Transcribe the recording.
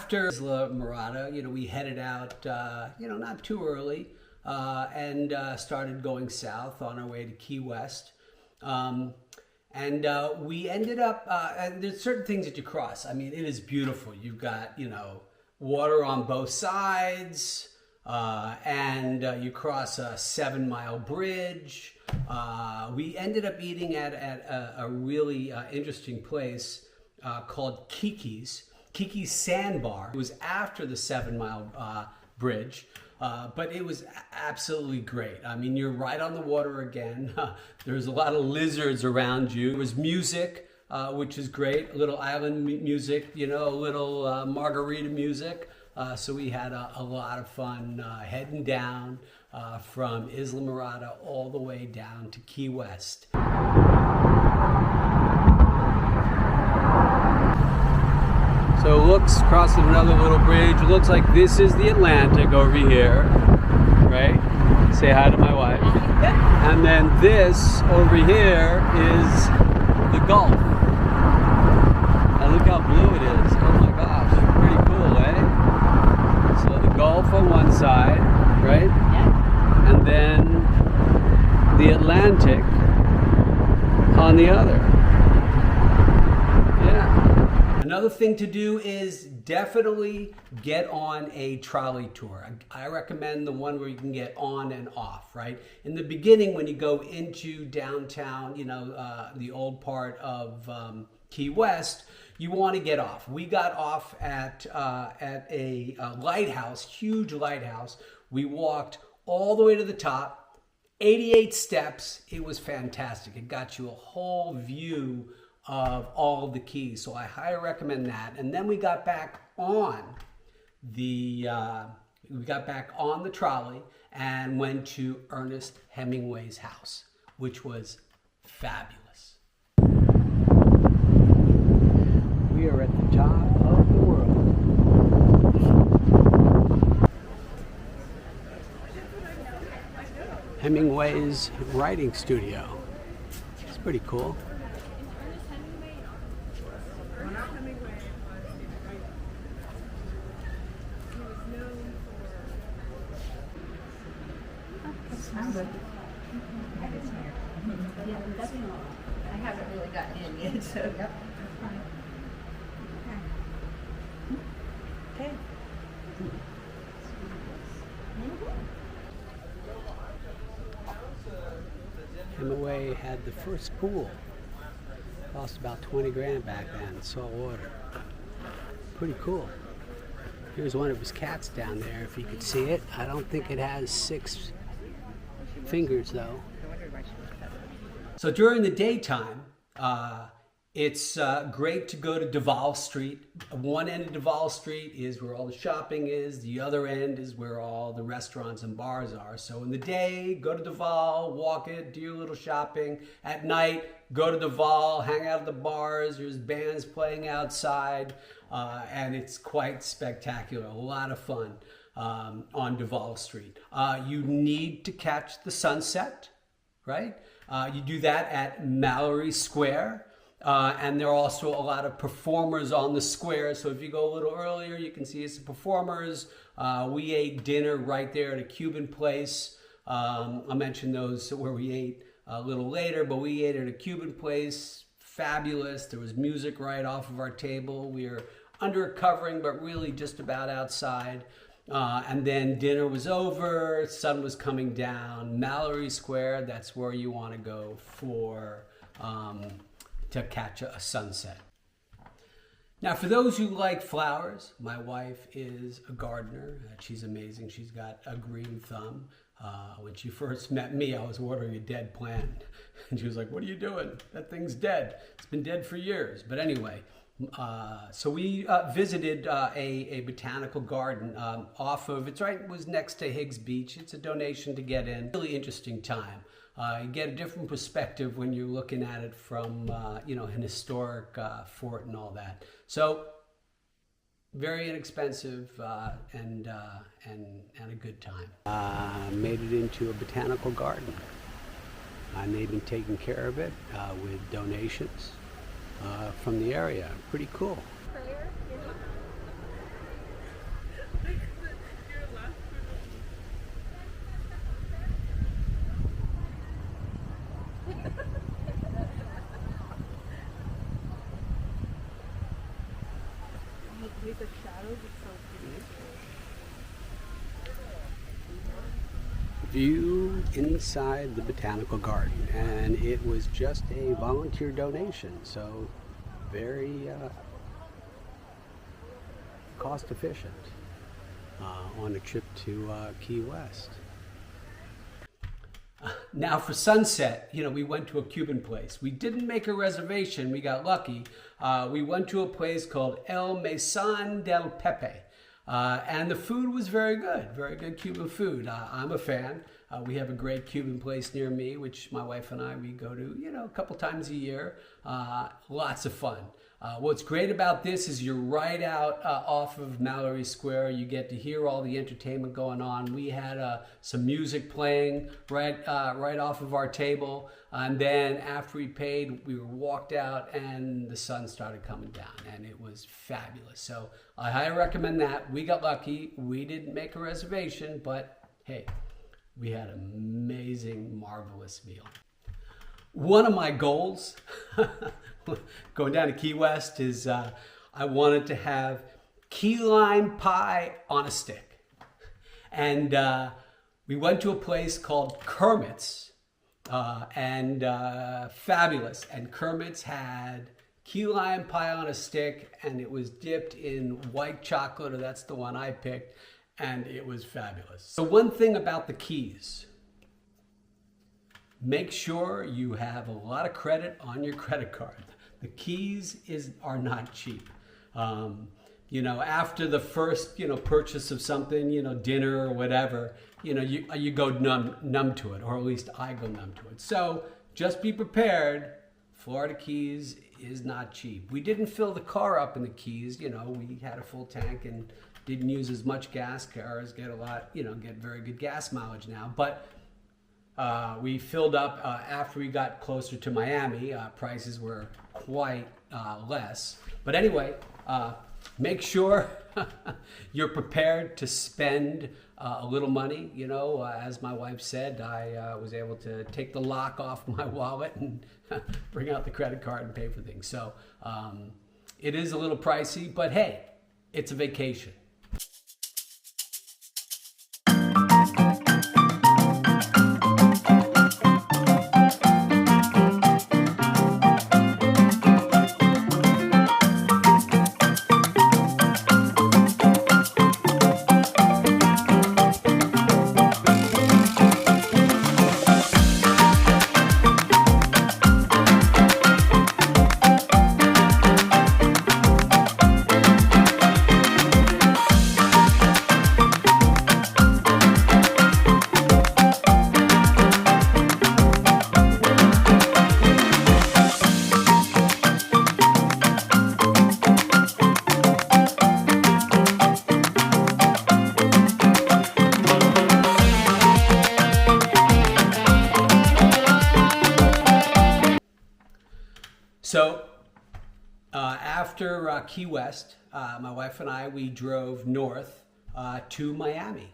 after Isla Mirada, we headed out, not too early, and started going south on our way to Key West. And we ended up, and there's certain things that you cross. I mean, it is beautiful. You've got, water on both sides, and you cross a 7-mile bridge. We ended up eating at a really interesting place called Kiki's Sandbar. It was after the 7-mile bridge. But it was absolutely great. I mean, you're right on the water again. There's a lot of lizards around you. There was music, which is great. A little island music, a little margarita music. So we had a lot of fun heading down from Isla Mirada all the way down to Key West. So it looks, crossing another little bridge, it looks like this is the Atlantic over here, right? Say hi to my wife. And then this over here is the Gulf. And look how blue it is. Oh my gosh, pretty cool, eh? So the Gulf on one side, right? Yeah. And then the Atlantic on the other. Another thing to do is definitely get on a trolley tour. I recommend the one where you can get on and off, right? In the beginning, when you go into downtown, the old part of Key West, you want to get off. We got off at a lighthouse, huge lighthouse. We walked all the way to the top, 88 steps. It was fantastic. It got you a whole view of all of the keys, so I highly recommend that. And then we got back on the trolley and went to Ernest Hemingway's house, which was fabulous. We are at the top of the world. Hemingway's writing studio. It's pretty cool. I'm good. Yeah, definitely. I haven't really gotten in yet, so. Yep. Okay. Hemingway had the first pool. Cost about 20 grand back then, salt water. Pretty cool. Here's one of his cats down there, if you could see it. I don't think it has 6 fingers though. So during the daytime, it's great to go to Duval Street. One end of Duval Street is where all the shopping is. The other end is where all the restaurants and bars are. So in the day, go to Duval, walk it, do your little shopping. At night, go to Duval, hang out at the bars. There's bands playing outside, and it's quite spectacular. A lot of fun on Duval Street. You need to catch the sunset, right? You do that at Mallory Square. And there are also a lot of performers on the square. So if you go a little earlier, you can see some performers. We ate dinner right there at a Cuban place. I'll mention those where we ate a little later, but we ate at a Cuban place. Fabulous. There was music right off of our table. We were under a covering, but really just about outside. And then dinner was over, sun was coming down. Mallory Square, that's where you want to go for to catch a sunset. Now, for those who like flowers, my wife is a gardener. She's amazing. She's got a green thumb. When she first met me, I was watering a dead plant. And she was like, "What are you doing? That thing's dead. It's been dead for years." But anyway, so we visited a botanical garden it was next to Higgs Beach. It's a donation to get in. Really interesting time. You get a different perspective when you're looking at it from an historic fort and all that. So very inexpensive and a good time. Made it into a botanical garden. And they've been taking care of it with donations from the area. Pretty cool. With the shadows, it's so pretty. View inside the botanical garden, and it was just a volunteer donation, so very cost efficient on a trip to Key West. Now for sunset, we went to a Cuban place. We didn't make a reservation, we got lucky. We went to a place called El Mesón del Pepe. And the food was very good Cuban food. I'm a fan. We have a great Cuban place near me, which my wife and we go to, a couple times a year. Lots of fun. What's great about this is you're right out off of Mallory Square. You get to hear all the entertainment going on. We had some music playing right off of our table. And then after we paid, we walked out and the sun started coming down and it was fabulous. So I highly recommend that. We got lucky. We didn't make a reservation, but hey, we had an amazing, marvelous meal. One of my goals going down to Key West is I wanted to have key lime pie on a stick. And we went to a place called Kermit's, and fabulous. And Kermit's had key lime pie on a stick, and it was dipped in white chocolate, or that's the one I picked, and it was fabulous. So one thing about the Keys, make sure you have a lot of credit on your credit card. The Keys are not cheap. After the first, purchase of something, dinner or whatever, you go numb to it, or at least I go numb to it. So just be prepared. Florida Keys is not cheap. We didn't fill the car up in the Keys. We had a full tank and didn't use as much gas. Cars get get very good gas mileage now, but we filled up after we got closer to Miami. Prices were quite less. But anyway, make sure you're prepared to spend a little money. As my wife said, I was able to take the lock off my wallet and bring out the credit card and pay for things. So it is a little pricey, but hey, it's a vacation. So after Key West, my wife and we drove north to Miami.